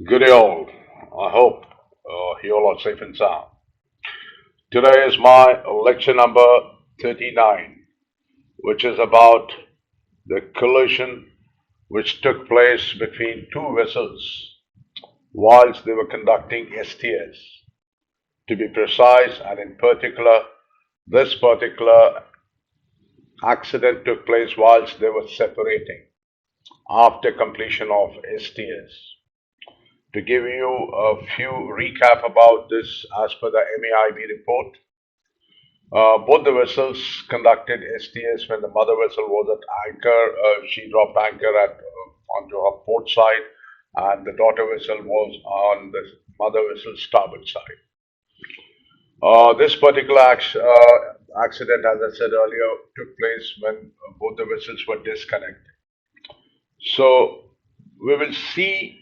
Good day all. I hope you all are safe and sound. Today is my lecture number 39, which is about the collision which took place between two vessels whilst they were conducting STS. To be precise, and in particular, this particular accident took place whilst they were separating after completion of STS. To give you a few recap about this, as per the MAIB report, both the vessels conducted STS when the mother vessel was at anchor. She dropped anchor onto her port side, and the daughter vessel was on the mother vessel's starboard side. This particular accident, as I said earlier, took place when both the vessels were disconnected. So we will see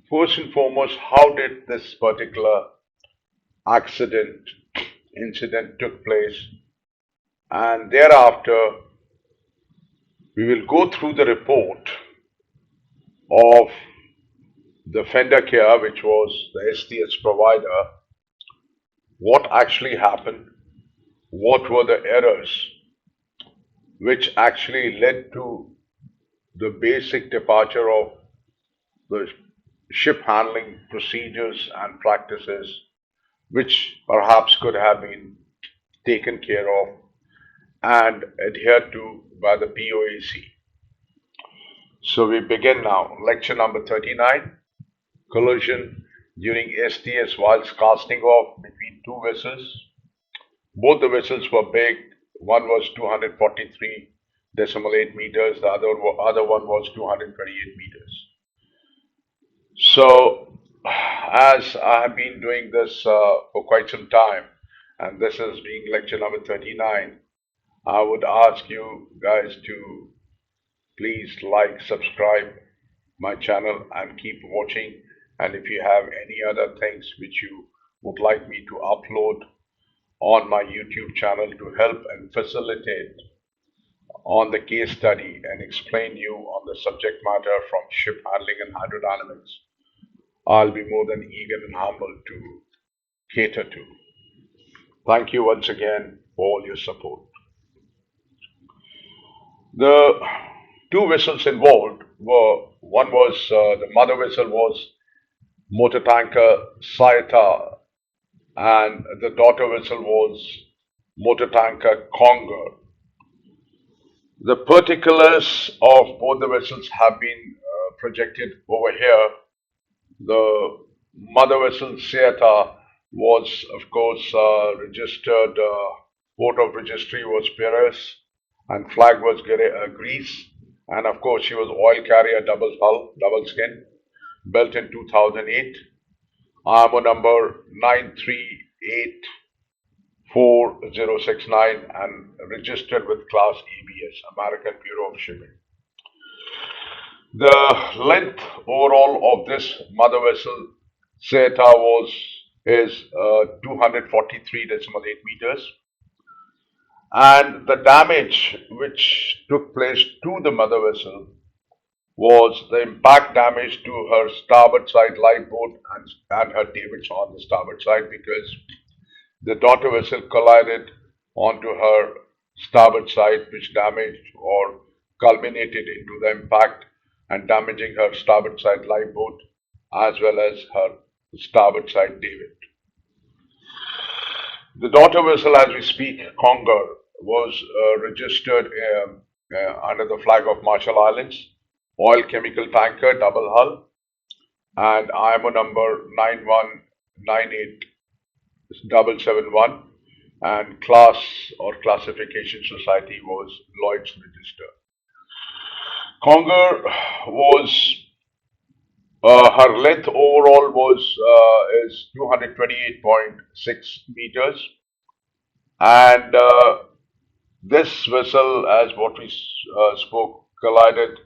first and foremost how did this particular accident incident took place, and thereafter we will go through the report of the fender care, which was the STS provider, what actually happened, what were the errors which actually led to the basic departure of the ship handling procedures and practices, which perhaps could have been taken care of and adhered to by the POAC. So we begin now. Lecture number 39, collision during STS whilst casting off between two vessels. Both the vessels were big. One was 243.8 meters, the other one was 228 meters. So, as I have been doing this for quite some time, and this is being lecture number 39, I would ask you guys to please like, subscribe my channel and keep watching. And if you have any other things which you would like me to upload on my YouTube channel to help and facilitate on the case study and explain you on the subject matter from ship handling and hydrodynamics, I'll be more than eager and humble to cater to. Thank you once again for all your support. The two vessels involved were, one was the mother vessel was motor tanker Saita, and the daughter vessel was motor tanker Conger. The particulars of both the vessels have been projected over here. The mother vessel Saita was, of course, registered, port of registry was Paris, and flag was Greece. And of course, she was oil carrier, double hull, double skin, built in 2008. IMO number 9384069 and registered with Class ABS, American Bureau of Shipping. The length overall of this mother vessel, Zeta, is 243.8 meters, and the damage which took place to the mother vessel was the impact damage to her starboard side lifeboat and her davits on the starboard side, because the daughter vessel collided onto her starboard side, which damaged or culminated into the impact and damaging her starboard side lifeboat as well as her starboard side davit. The daughter vessel, as we speak, Conger, was registered under the flag of Marshall Islands, oil chemical tanker, double hull, and IMO number 9198771, and class or classification society was Lloyd's Register. Conger was her length overall is 228.6 meters, and this vessel, as what we spoke, collided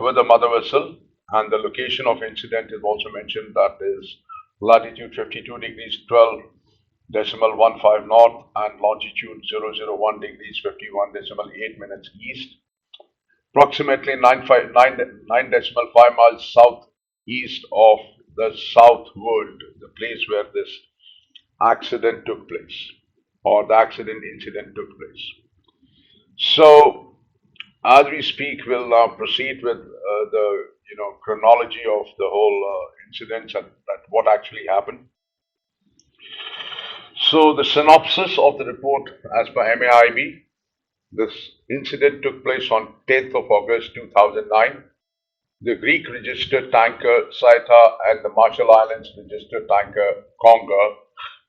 with the mother vessel, and the location of incident is also mentioned, that is latitude 52 degrees 12.15 north and longitude 001 degrees 51.8 east, approximately 9.5 miles south east of the South World, the place where this accident took place, or the accident incident took place. So, as we speak, we'll now proceed with the chronology of the whole incident and what actually happened. So, the synopsis of the report, as per MAIB, this incident took place on 10th of August 2009. The Greek registered tanker Saita and the Marshall Islands registered tanker Conga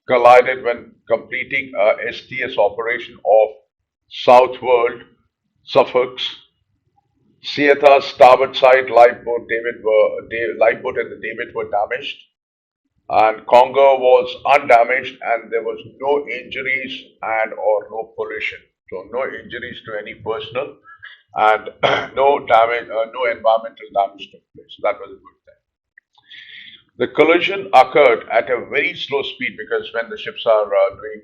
collided when completing a STS operation off South World, Suffolk. Saita's starboard side lifeboat and the David were damaged, and Conga was undamaged, and there was no injuries and or no pollution. So no injuries to any personnel, and no damage, no environmental damage took place. That was a good thing. The collision occurred at a very slow speed because when the ships are doing,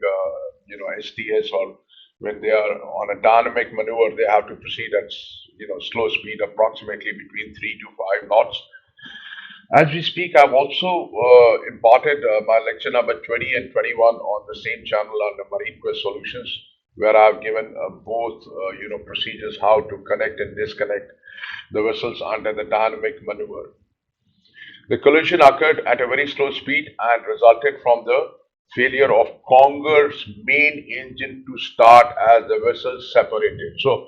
STS, or when they are on a dynamic maneuver, they have to proceed at slow speed, approximately between 3 to 5 knots. As we speak, I've also imparted my lecture number 20 and 21 on the same channel under Marine Quest Solutions, where I've given both, procedures how to connect and disconnect the vessels under the dynamic maneuver. The collision occurred at a very slow speed and resulted from the failure of Conger's main engine to start as the vessels separated. So,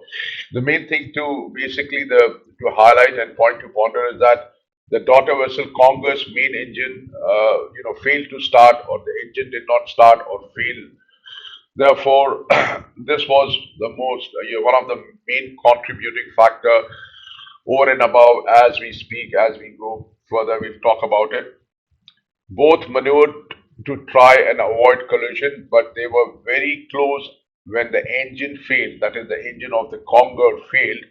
the main thing to to highlight and point to ponder is that the daughter vessel Conger's main engine, failed to start, or the engine did not start or failed. Therefore, this was the most one of the main contributing factor over and above. As we speak, as we go further, we'll talk about it. Both maneuvered to try and avoid collision, but they were very close when the engine failed. That is, the engine of the Conger failed,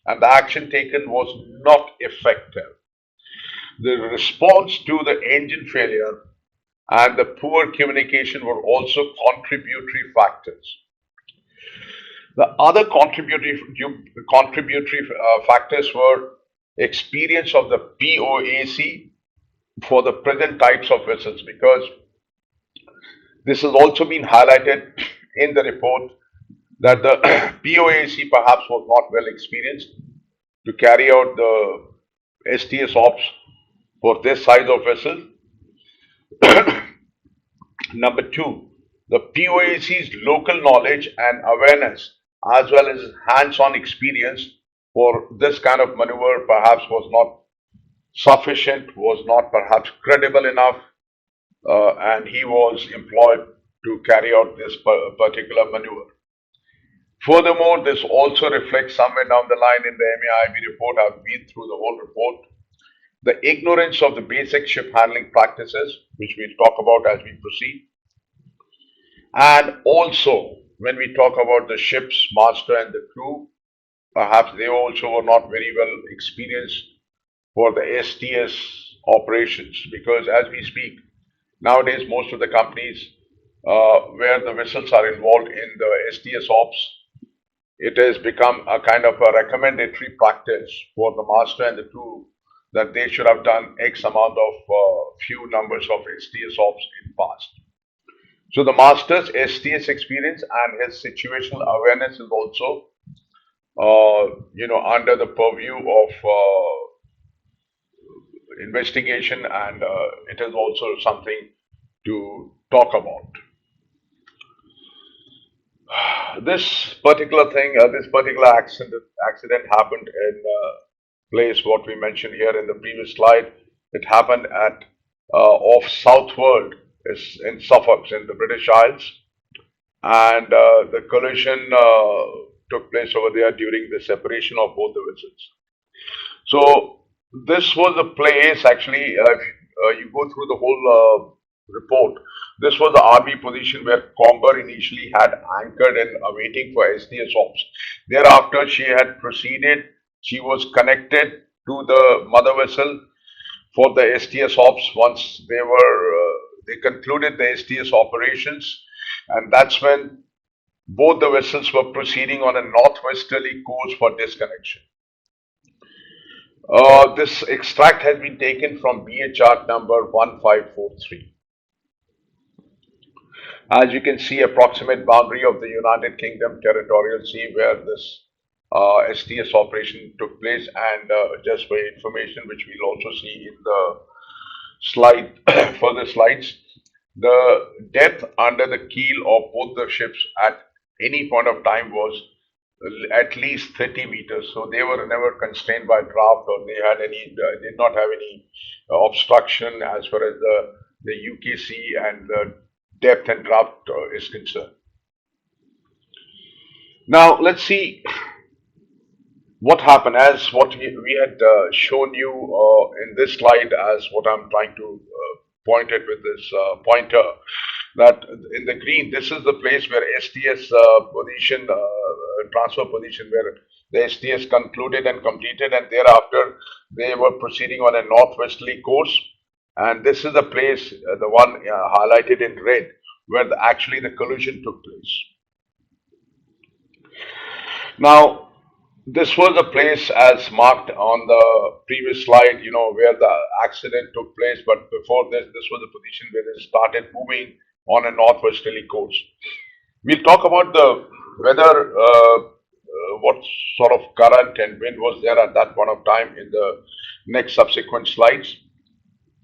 and the action taken was not effective. The response to the engine failure and the poor communication were also contributory factors. The other contributory factors were experience of the POAC for the present types of vessels, because this has also been highlighted in the report that the POAC perhaps was not well experienced to carry out the STS ops for this size of vessel. Number two, the POAC's local knowledge and awareness, as well as hands-on experience for this kind of maneuver, perhaps was not sufficient, was not perhaps credible enough, and he was employed to carry out this particular maneuver. Furthermore, this also reflects somewhere down the line in the MAIB report. I've been through the whole report. The ignorance of the basic ship handling practices, which we'll talk about as we proceed. And also, when we talk about the ship's master and the crew, perhaps they also were not very well experienced for the STS operations, because as we speak, nowadays most of the companies where the vessels are involved in the STS ops, it has become a kind of a recommendatory practice for the master and the crew that they should have done X amount of few numbers of STS ops in past. So the master's STS experience and his situational awareness is also, under the purview of investigation, and it is also something to talk about. This particular thing, this particular accident happened in place what we mentioned here in the previous slide. It happened at off South World, is in Suffolk in the British Isles, and the collision took place over there during the separation of both the vessels. So this was a place actually. If you go through the whole report, this was the army position where Conger initially had anchored and awaiting for STS ops. Thereafter, she had proceeded. She was connected to the mother vessel for the STS ops. Once they concluded the STS operations, and that's when both the vessels were proceeding on a northwesterly course for disconnection. This extract has been taken from BA chart number 1543. As you can see, approximate boundary of the United Kingdom territorial sea where this STS operation took place, and just for information, which we'll also see in the slide, further slides, the depth under the keel of both the ships at any point of time was at least 30 meters. So they were never constrained by draft, or they had any, did not have any obstruction as far as the UKC and the depth and draft is concerned. Now let's see what happened, as what we had shown you in this slide, as what I'm trying to point it with this pointer, that in the green, this is the place where STS position, transfer position, where the STS concluded and completed, and thereafter they were proceeding on a northwesterly course. And this is the place, the one highlighted in red, where actually the collision took place. Now, this was a place as marked on the previous slide, where the accident took place. But before this was the position where it started moving on a northwesterly course. We'll talk about the weather, what sort of current and wind was there at that point of time in the next subsequent slides.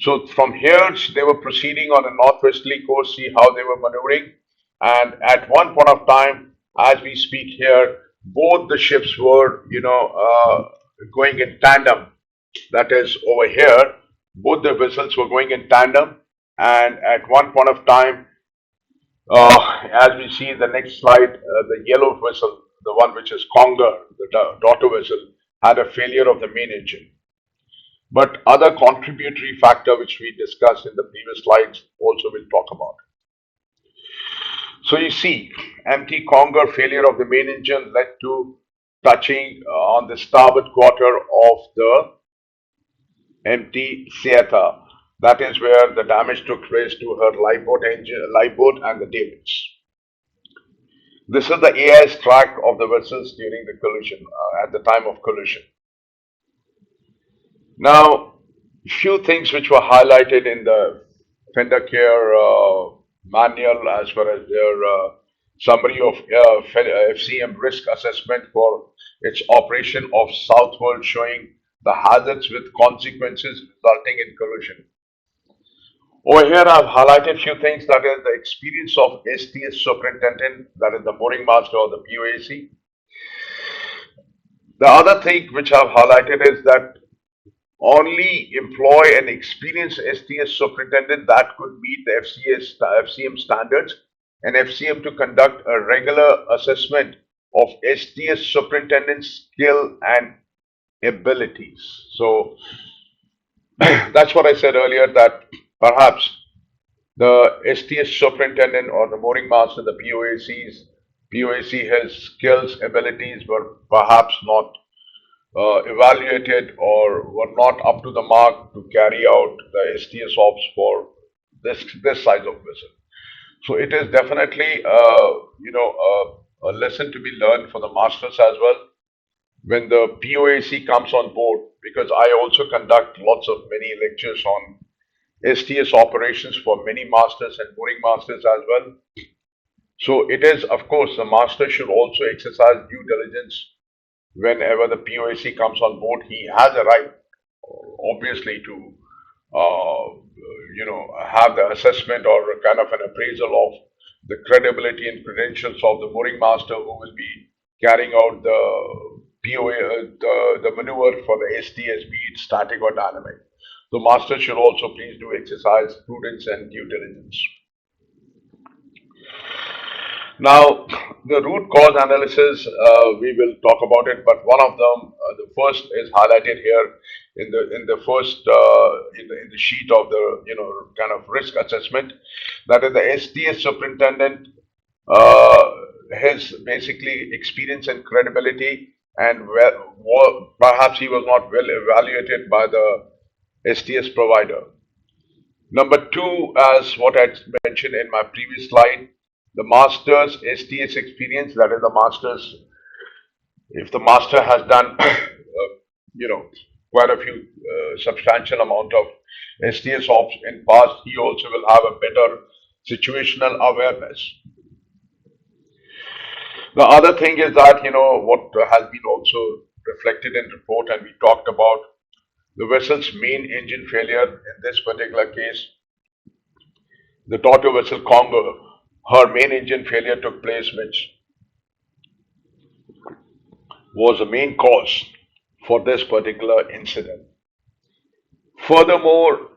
So from here, they were proceeding on a northwesterly course, see how they were maneuvering. And at one point of time, as we speak here, both the ships were, going in tandem. That is over here, both the vessels were going in tandem. And at one point of time, as we see in the next slide, the yellow vessel, the one which is Conger, the daughter vessel, had a failure of the main engine. But other contributory factor which we discussed in the previous slides also we'll talk about. So you see, empty Conger failure of the main engine led to touching on the starboard quarter of the empty Seatha. That is where the damage took place to her lifeboat and the davits. This is the AIS track of the vessels during the collision, at the time of collision. Now, few things which were highlighted in the Fender Care manual as far as their summary of FCM risk assessment for its operation of southward, showing the hazards with consequences resulting in collision. Over here, I've highlighted few things, that is the experience of STS superintendent, that is the mooring master or the POAC. The other thing which I've highlighted is that only employ an experienced STS superintendent that could meet the FCM standards, and FCM to conduct a regular assessment of STS superintendent's skill and abilities. So that's what I said earlier, that perhaps the STS superintendent or the mooring master, the POAC, his skills, abilities were perhaps not evaluated or were not up to the mark to carry out the STS ops for this size of vessel. So it is definitely a lesson to be learned for the masters as well when the POAC comes on board, because I also conduct many lectures on STS operations for many masters and mooring masters as well. So it is, of course, the master should also exercise due diligence. Whenever the POAC comes on board, he has a right, obviously, to have the assessment or a kind of an appraisal of the credibility and credentials of the mooring master who will be carrying out the the maneuver for the STS, be it static or dynamic. The master should also please do exercise prudence and due diligence. Now, the root cause analysis, we will talk about it, but one of them, the first is highlighted here in the first in the sheet of the kind of risk assessment. That is the STS superintendent, his basically experience and credibility, and perhaps he was not well evaluated by the STS provider. Number two, as what I mentioned in my previous slide, the master's STS experience, that is the master's, if the master has done, quite a few substantial amount of STS ops in past, he also will have a better situational awareness. The other thing is that, what has been also reflected in report, and we talked about the vessel's main engine failure in this particular case, the Torto vessel Congo, her main engine failure took place, which was the main cause for this particular incident. Furthermore,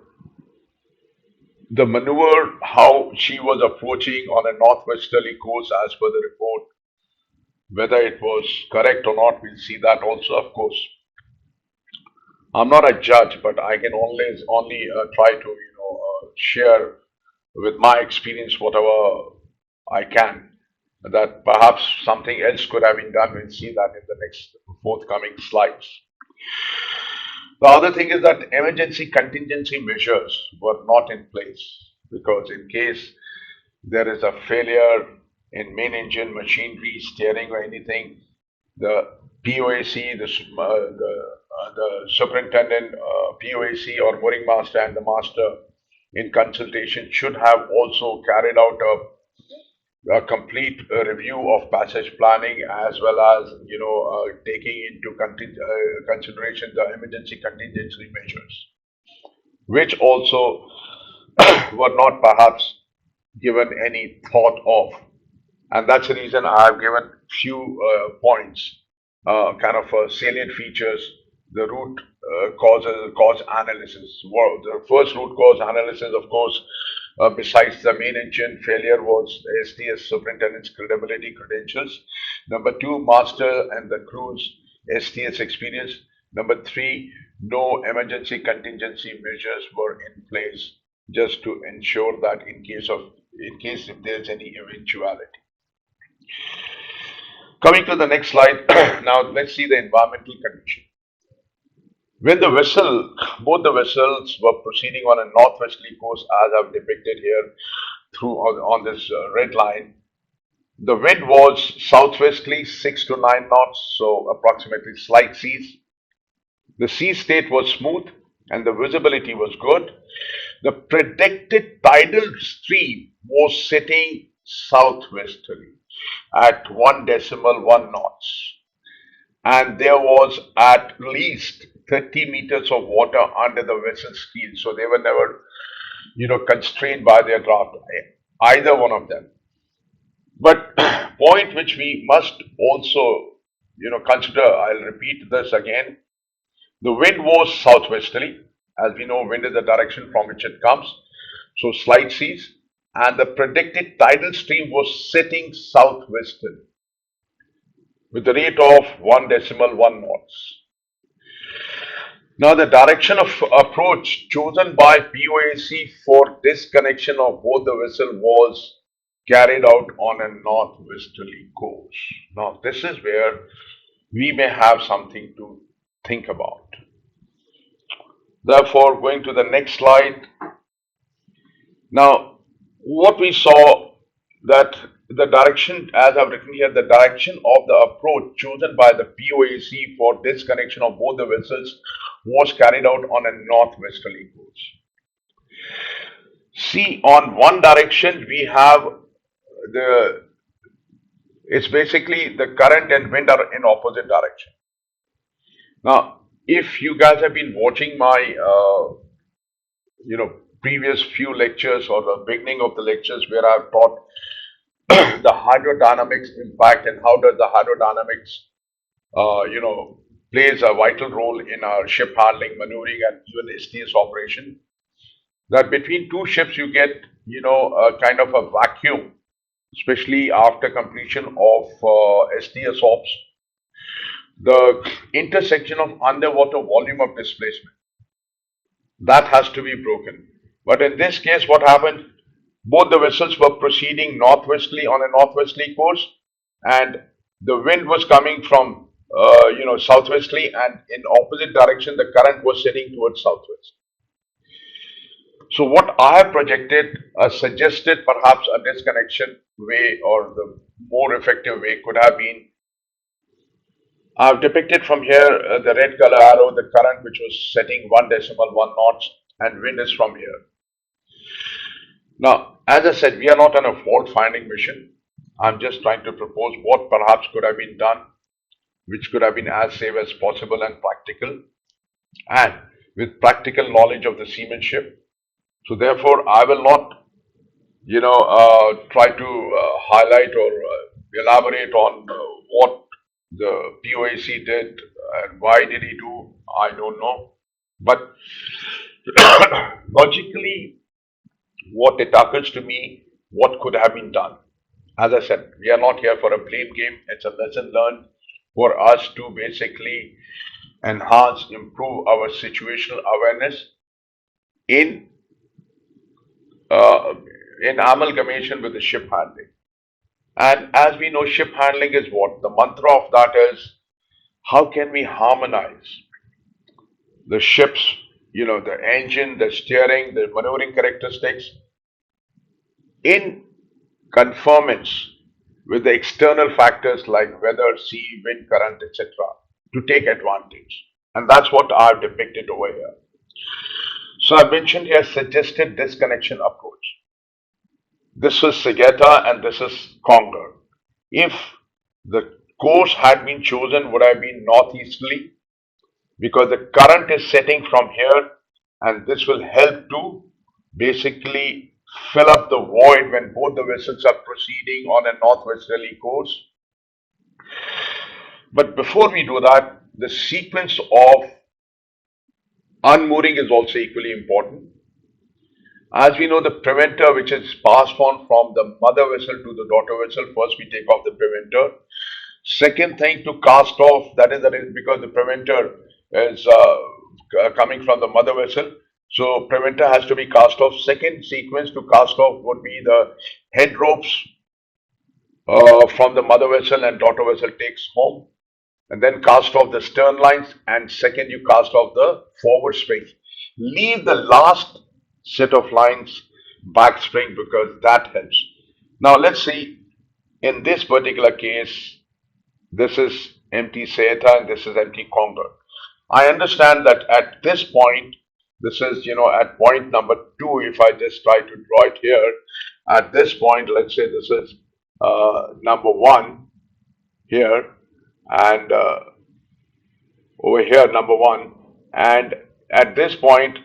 the maneuver, how she was approaching on a northwesterly course as per the report, whether it was correct or not, we'll see that also, of course. I'm not a judge, but I can only try to, share with my experience whatever I can. That perhaps something else could have been done. We'll see that in the next forthcoming slides. The other thing is that emergency contingency measures were not in place, because in case there is a failure in main engine, machinery, steering or anything, the POAC, the superintendent, POAC or mooring master and the master in consultation should have also carried out a complete review of passage planning, as well as taking into consideration the emergency contingency measures, which also were not perhaps given any thought of. And that's the reason I have given few points, kind of salient features, the root cause analysis. Well, the first root cause analysis, of course, besides the main engine failure, was STS superintendent's credibility credentials. Number two, master and the crew's STS experience. Number three, no emergency contingency measures were in place, just to ensure that in case if there's any eventuality. Coming to the next slide, now let's see the environmental condition. When both the vessels were proceeding on a northwesterly course, as I've depicted here on this red line, the wind was southwesterly 6 to 9 knots, so approximately slight seas. The sea state was smooth and the visibility was good. The predicted tidal stream was setting southwesterly at 1.1 knots, and there was at least 30 meters of water under the vessel's keel, so they were never, constrained by their draft, either one of them. But point which we must also, consider, I'll repeat this again. The wind was southwesterly. As we know, wind is the direction from which it comes, so slight seas, and the predicted tidal stream was setting southwesterly with the rate of 1.1 knots. Now, the direction of approach chosen by POAC for disconnection of both the vessel was carried out on a northwesterly course. Now, this is where we may have something to think about. Therefore, going to the next slide. Now, what we saw, that the direction, as I've written here, the direction of the approach chosen by the POAC for disconnection of both the vessels was carried out on a northwesterly course. See, on one direction we have it's basically the current and wind are in opposite direction. Now, if you guys have been watching my, previous few lectures or the beginning of the lectures where I've taught the hydrodynamics impact and how does the hydrodynamics, plays a vital role in our ship handling, maneuvering, and even STS operation. That between two ships you get, a kind of a vacuum, especially after completion of STS ops. The intersection of underwater volume of displacement, that has to be broken. But in this case, what happened? Both the vessels were proceeding northwesterly on a northwesterly course, and the wind was coming from southwesterly, and in opposite direction the current was setting towards southwest. So what I have projected, suggested perhaps a disconnection way, or the more effective way could have been I've depicted from here the red color arrow, the current which was setting 1.1 knots, and wind is from here. Now, as I said, we are not on a fault finding mission. I'm just trying to propose what perhaps could have been done, which could have been as safe as possible and practical, and with practical knowledge of the seamanship. So therefore, I will not, try to highlight or elaborate on what the POAC did and why did he do. I don't know, but logically, what it occurs to me, what could have been done. As I said, we are not here for a blame game. It's a lesson learned for us to basically enhance, improve our situational awareness in uh, in amalgamation with the ship handling. And as we know, ship handling is what? The mantra of that is how can we harmonize the ship's, the engine, the steering, the maneuvering characteristics in conformance with the external factors like weather, sea, wind, current, etc. to take advantage. And that's what I've depicted over here. So I mentioned here suggested disconnection approach. This is Segeta and this is Conger. If the course had been chosen, would have been northeasterly because the current is setting from here, and this will help to basically fill up the void when both the vessels are proceeding on a northwesterly course. But before we do that, the sequence of unmooring is also equally important. As we know, the preventer, which is passed on from the mother vessel to the daughter vessel, first we take off the preventer. Second thing to cast off, that is because the preventer is coming from the mother vessel. So preventer has to be cast off. Second sequence to cast off would be the head ropes from the mother vessel and daughter vessel takes home. And then cast off the stern lines. And second, you cast off the forward springs. Leave the last set of lines back spring because that helps. Now let's see, in this particular case, this is empty Seeta and this is empty Conger. I understand that at this point, this is, at point number 2, if I just try to draw it here, at this point, let's say this is number 1 here, and over here, number 1, and at this point,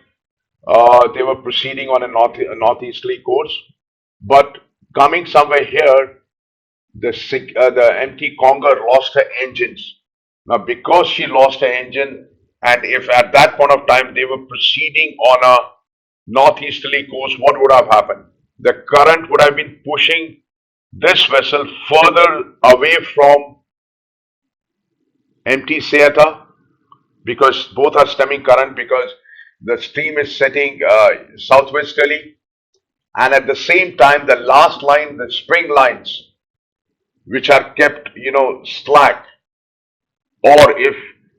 they were proceeding on a northeasterly course, but coming somewhere here, the empty Conger lost her engines. Now, because she lost her engine, and if at that point of time they were proceeding on a northeasterly course, what would have happened? The current would have been pushing this vessel further away from empty Seata because both are stemming current because the stream is setting southwesterly, and at the same time, the last line, the spring lines, which are kept, slack, or if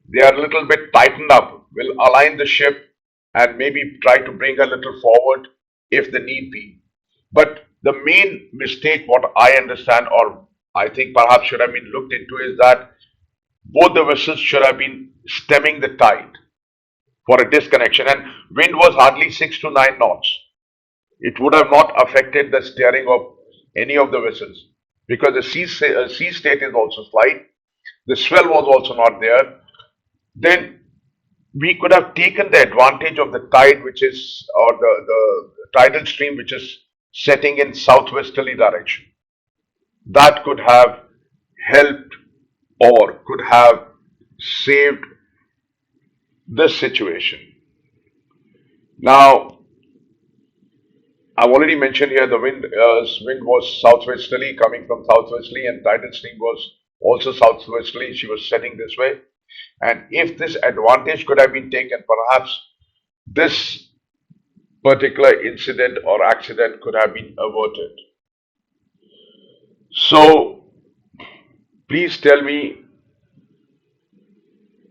they are a little bit tightened up, will align the ship and maybe try to bring a little forward if the need be. But the main mistake, what I understand, or I think perhaps should have been looked into, is that both the vessels should have been stemming the tide for a disconnection, and wind was hardly 6 to 9 knots. It would have not affected the steering of any of the vessels because the sea state is also slight. The swell was also not there. Then we could have taken the advantage of the tide, which is, or the tidal stream, which is setting in southwesterly direction. That could have helped or could have saved this situation. Now, I've already mentioned here the wind was southwesterly, coming from southwesterly, and tidal stream was also southwesterly. She was setting this way. And if this advantage could have been taken, perhaps this particular incident or accident could have been averted. So, please tell me,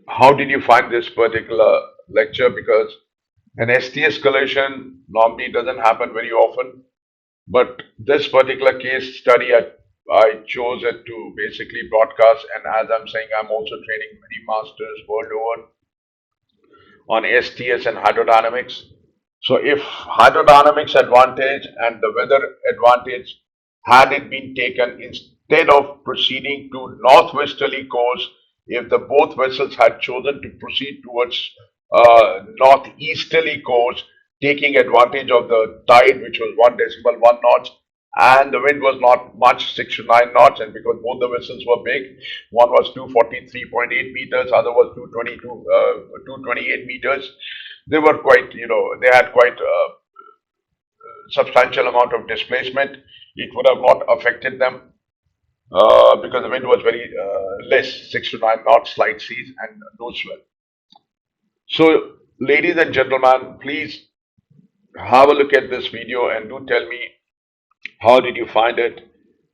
how did you find this particular lecture? Because an STS collision normally doesn't happen very often, but this particular case study, I I chose it to basically broadcast, and as I'm saying, I'm also training many masters world over on STS and hydrodynamics. So if hydrodynamics advantage and the weather advantage had it been taken instead of proceeding to northwesterly course, if the both vessels had chosen to proceed towards northeasterly course, taking advantage of the tide, which was 1.1 knots, and the wind was not much, 6 to 9 knots, and because both the vessels were big, one was 243.8 meters, other was 228 meters. They were quite, they had quite substantial amount of displacement. It would have not affected them because the wind was very less, 6 to 9 knots, slight seas, and no swell. So, ladies and gentlemen, please have a look at this video and do tell me how did you find it.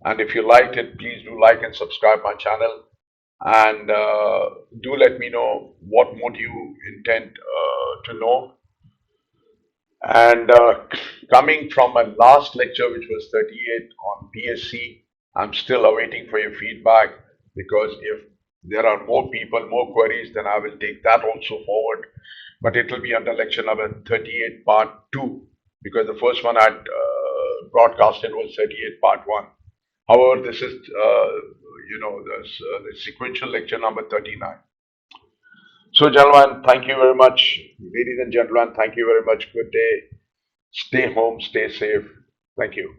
And if you liked it, please do like and subscribe my channel. And do let me know what more do you intend to know. And coming from my last lecture, which was 38 on PSC, I'm still awaiting for your feedback, because if there are more people, more queries, then I will take that also forward. But it will be under lecture number 38 part 2, because the first one I broadcasted was 38 part 1. However, this is, the sequential lecture number 39. So, gentlemen, thank you very much. Ladies and gentlemen, thank you very much. Good day. Stay home, stay safe. Thank you.